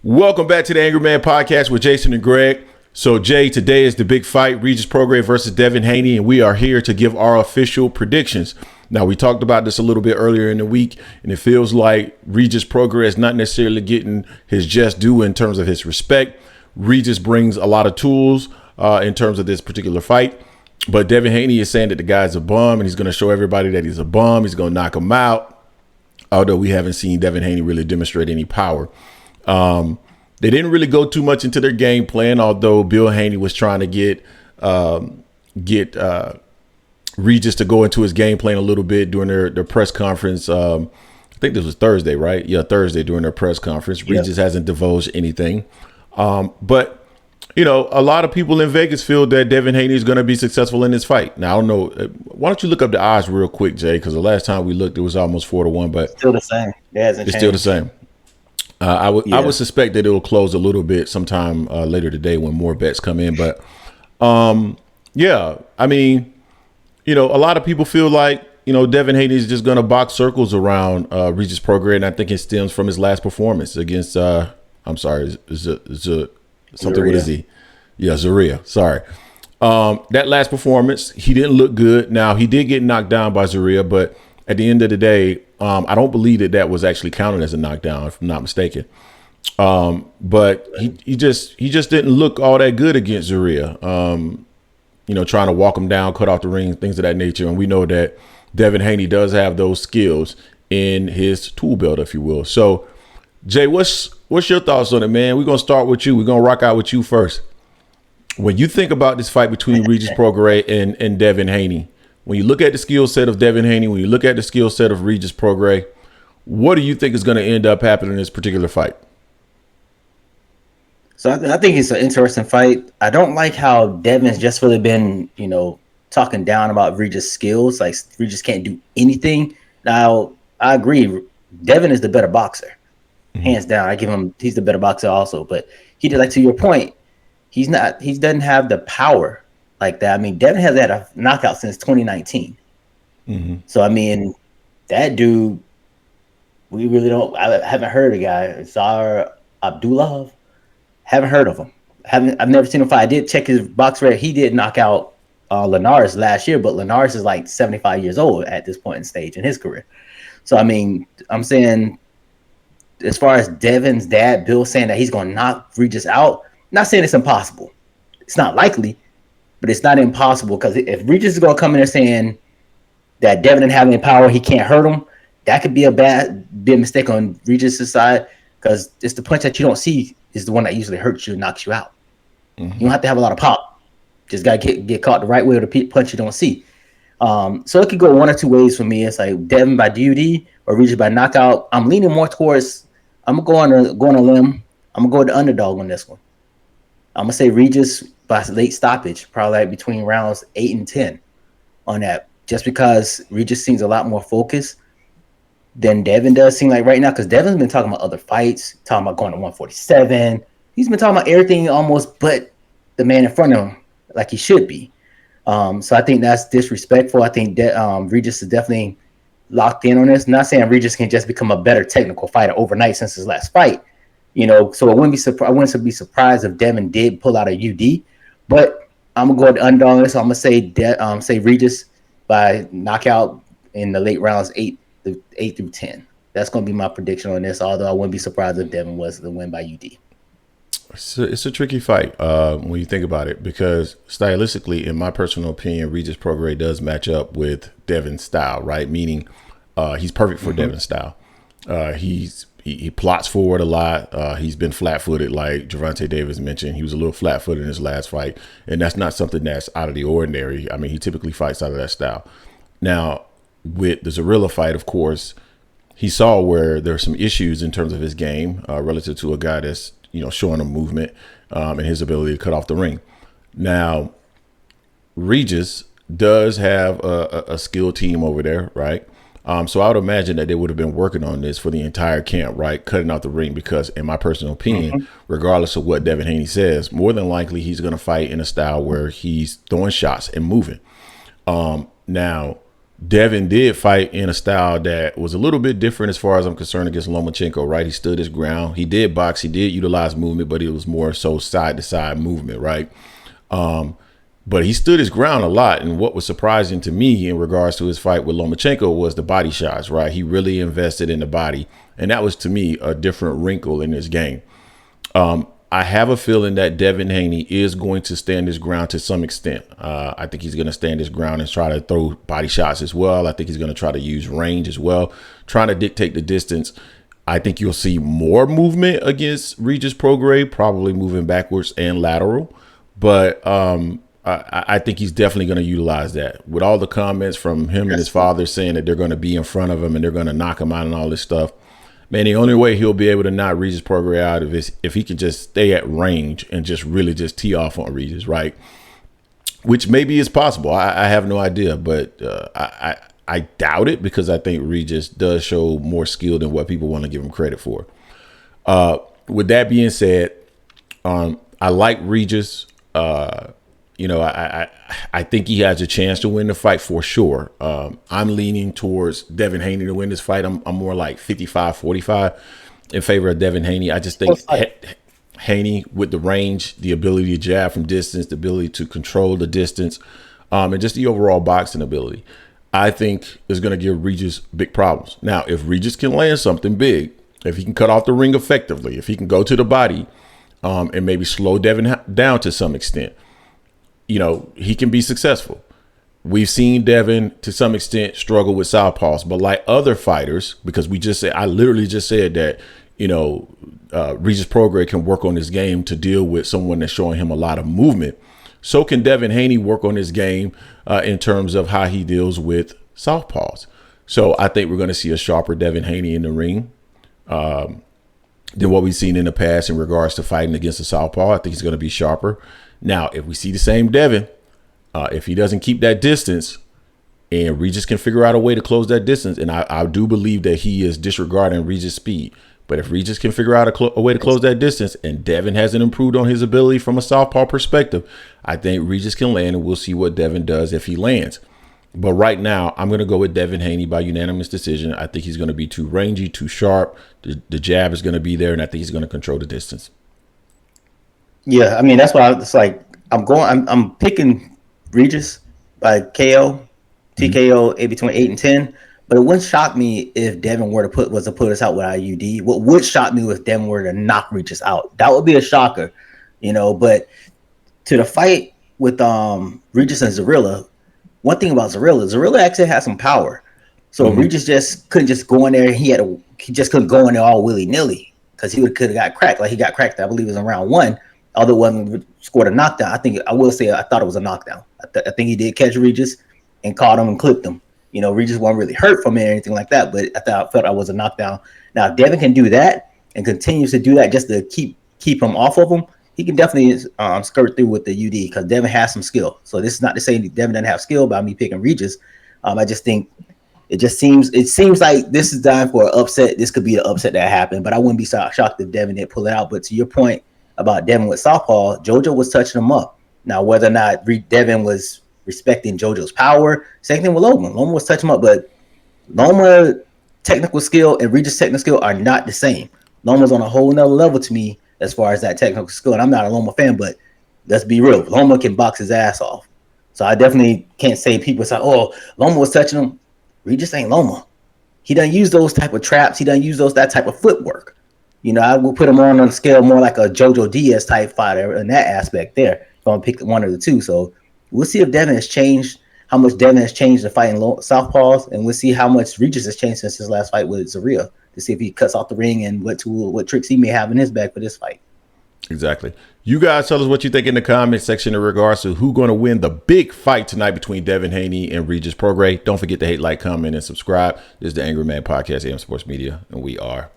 Welcome back to the Angry Man Podcast with Jason and Greg. So, Jay, today is the big fight, Regis Prograis versus Devin Haney, and we are here to give our official predictions. Now, we talked about this a little bit earlier in the week, and it feels like Regis Prograis is not necessarily getting his just due in terms of his respect. Regis brings a lot of tools in terms of this particular fight, but Devin Haney is saying that the guy's a bum, and he's going to show everybody that he's a bum. He's going to knock him out, although we haven't seen Devin Haney really demonstrate any power. They didn't really go too much into their game plan, although Bill Haney was trying to get Regis to go into his game plan a little bit during their press conference. I think this was Thursday, right? Yeah, Thursday during their press conference. Yeah. Regis hasn't divulged anything. But, you know, a lot of people in Vegas feel that Devin Haney is going to be successful in this fight. Now, I don't know. Why don't you look up the odds real quick, Jay? Because the last time we looked, it was almost 4-1. But still the same. It's still the same. I would suspect that it will close a little bit sometime later today when more bets come in. But yeah, I mean, you know, a lot of people feel like, you know, Devin Haney is just going to box circles around Regis Prograis, and I think it stems from his last performance against I'm sorry, something. What is he? Yeah, Zaria. Sorry. That last performance, he didn't look good. Now, he did get knocked down by Zaria, but at the end of the day, I don't believe that was actually counted as a knockdown, if I'm not mistaken. But he just didn't look all that good against Zaria. You know, trying to walk him down, cut off the ring, things of that nature. And we know that Devin Haney does have those skills in his tool belt, if you will. So, Jay, what's your thoughts on it, man? We're gonna start with you. We're gonna rock out with you first. When you think about this fight between Regis Prograis and Devin Haney, when you look at the skill set of Devin Haney, when you look at the skill set of Regis Prograis, what do you think is going to end up happening in this particular fight? So I think it's an interesting fight. I don't like how Devin's just really been, you know, talking down about Regis' skills. Like Regis can't do anything. Now, I agree. Devin is the better boxer. Hands down. I give him, he's the better boxer also. But he did, like, to your point, he doesn't have the power like that. I mean, Devin has had a knockout since 2019. So, I mean, that dude, we really don't, I haven't heard of the guy. Zar Abdullah, haven't heard of him. I've never seen him fight. I did check his box rate. He did knock out Linares last year, but Linares is like 75 years old at this point in stage in his career. So, I mean, I'm saying, as far as Devin's dad, Bill, saying that he's going to knock Regis out, not saying it's impossible. It's not likely, but it's not impossible, because if Regis is going to come in there saying that Devin didn't have any power, he can't hurt him, that could be a big mistake on Regis' side, because it's the punch that you don't see is the one that usually hurts you and knocks you out. You don't have to have a lot of pop. Just got to get caught the right way with a punch you don't see. So it could go one or two ways for me. It's like Devin by DUD or Regis by knockout. I'm leaning more towards, I'm going to go on a limb. I'm going to go with the underdog on this one. I'm going to say Regis by late stoppage, probably like between rounds 8 and 10 on that, just because Regis seems a lot more focused than Devin does seem like right now, because Devin's been talking about other fights, talking about going to 147. He's been talking about everything almost but the man in front of him, like he should be. So I think that's disrespectful. I think that Regis is definitely locked in on this. Not saying Regis can just become a better technical fighter overnight since his last fight, you know. So I wouldn't be surprised if Devin did pull out a UD. But I'm gonna go with the underdog on this. So I'm gonna say Regis by knockout in the late rounds 8 through 10. That's gonna be my prediction on this. Although I wouldn't be surprised if Devin was the win by UD. It's a tricky fight when you think about it, because stylistically, in my personal opinion, Regis Prograis does match up with Devin's style, right? Meaning he's perfect for Devin's style. He plots forward a lot. He's been flat-footed, like Gervonta Davis mentioned. He was a little flat-footed in his last fight, and that's not something that's out of the ordinary. I mean, he typically fights out of that style. Now, with the Zarilla fight, of course, he saw where there are some issues in terms of his game relative to a guy that's, you know, showing him movement and his ability to cut off the ring. Now, Regis does have a skilled team over there, right? So I would imagine that they would have been working on this for the entire camp, right? Cutting out the ring, because in my personal opinion, regardless of what Devin Haney says, more than likely he's going to fight in a style where he's throwing shots and moving. Now, Devin did fight in a style that was a little bit different as far as I'm concerned against Lomachenko, right? He stood his ground. He did box. He did utilize movement, but it was more so side-to-side movement, right? But he stood his ground a lot. And what was surprising to me in regards to his fight with Lomachenko was the body shots, right? He really invested in the body. And that was, to me, a different wrinkle in his game. I have a feeling that Devin Haney is going to stand his ground to some extent. I think he's going to stand his ground and try to throw body shots as well. I think he's going to try to use range as well, trying to dictate the distance. I think you'll see more movement against Regis Prograis, probably moving backwards and lateral. But I think he's definitely going to utilize that. With all the comments from him and his father saying that they're going to be in front of him and they're going to knock him out and all this stuff. Man, the only way he'll be able to knock Regis Prograis out is if he can just stay at range and just really just tee off on Regis, right? Which maybe is possible. I have no idea, but I doubt it because I think Regis does show more skill than what people want to give him credit for. With that being said, I like Regis. I think he has a chance to win the fight for sure. I'm leaning towards Devin Haney to win this fight. I'm more like 55-45 in favor of Devin Haney. I just think Haney with the range, the ability to jab from distance, the ability to control the distance, and just the overall boxing ability, I think is going to give Regis big problems. Now, if Regis can land something big, if he can cut off the ring effectively, if he can go to the body and maybe slow Devin down to some extent, he can be successful. We've seen Devin to some extent struggle with southpaws, but like other fighters, because I literally just said that, Regis Prograis can work on his game to deal with someone that's showing him a lot of movement. So can Devin Haney work on his game in terms of how he deals with southpaws. So I think we're going to see a sharper Devin Haney in the ring than what we've seen in the past in regards to fighting against a southpaw. I think he's going to be sharper. Now, if we see the same Devin, if he doesn't keep that distance and Regis can figure out a way to close that distance, and I do believe that he is disregarding Regis' speed, but if Regis can figure out a way to close that distance and Devin hasn't improved on his ability from a southpaw perspective, I think Regis can land, and we'll see what Devin does if he lands. But right now, I'm going to go with Devin Haney by unanimous decision. I think he's going to be too rangy, too sharp. The jab is going to be there, and I think he's going to control the distance. Yeah, I mean that's why it's like I'm picking Regis by KO, TKO between 8 and 10. But it wouldn't shock me if Devin were to put us out with IUD. What would shock me if Devin were to knock Regis out? That would be a shocker, But to the fight with Regis and Zarilla, one thing about Zarilla actually has some power. So Regis just couldn't just go in there. He just couldn't go in there all willy nilly because he could have got cracked. Like he got cracked, I believe it was in round 1. Although it wasn't scored a knockdown, I thought it was a knockdown. I think he did catch Regis and caught him and clipped him. Regis wasn't really hurt from it or anything like that, but I felt I was a knockdown. Now, if Devin can do that and continues to do that just to keep him off of him, he can definitely skirt through with the UD because Devin has some skill. So this is not to say Devin doesn't have skill by me picking Regis. I just think it seems like this is dying for an upset. This could be an upset that happened, but I wouldn't be shocked if Devin didn't pull it out. But to your point about Devin with southpaw, JoJo was touching him up. Now, whether or not Devin was respecting JoJo's power, same thing with Loma. Loma was touching him up, but Loma technical skill and Regis technical skill are not the same. Loma's on a whole nother level to me as far as that technical skill. And I'm not a Loma fan, but let's be real. Loma can box his ass off. So I definitely can't say people say, oh, Loma was touching him. Regis ain't Loma. He doesn't use those type of traps. He doesn't use that type of footwork. I will put him on a scale more like a JoJo Diaz type fighter in that aspect there. If I'm pick one of the two. So we'll see if Devin has changed, how much Devin has changed the fighting southpaws, and we'll see how much Regis has changed since his last fight with Zarilla to see if he cuts off the ring and what tricks he may have in his bag for this fight. Exactly. You guys tell us what you think in the comment section in regards to who's going to win the big fight tonight between Devin Haney and Regis Prograis. Don't forget to hate, like, comment, and subscribe. This is the Angry Man Podcast, AM Sports Media, and we are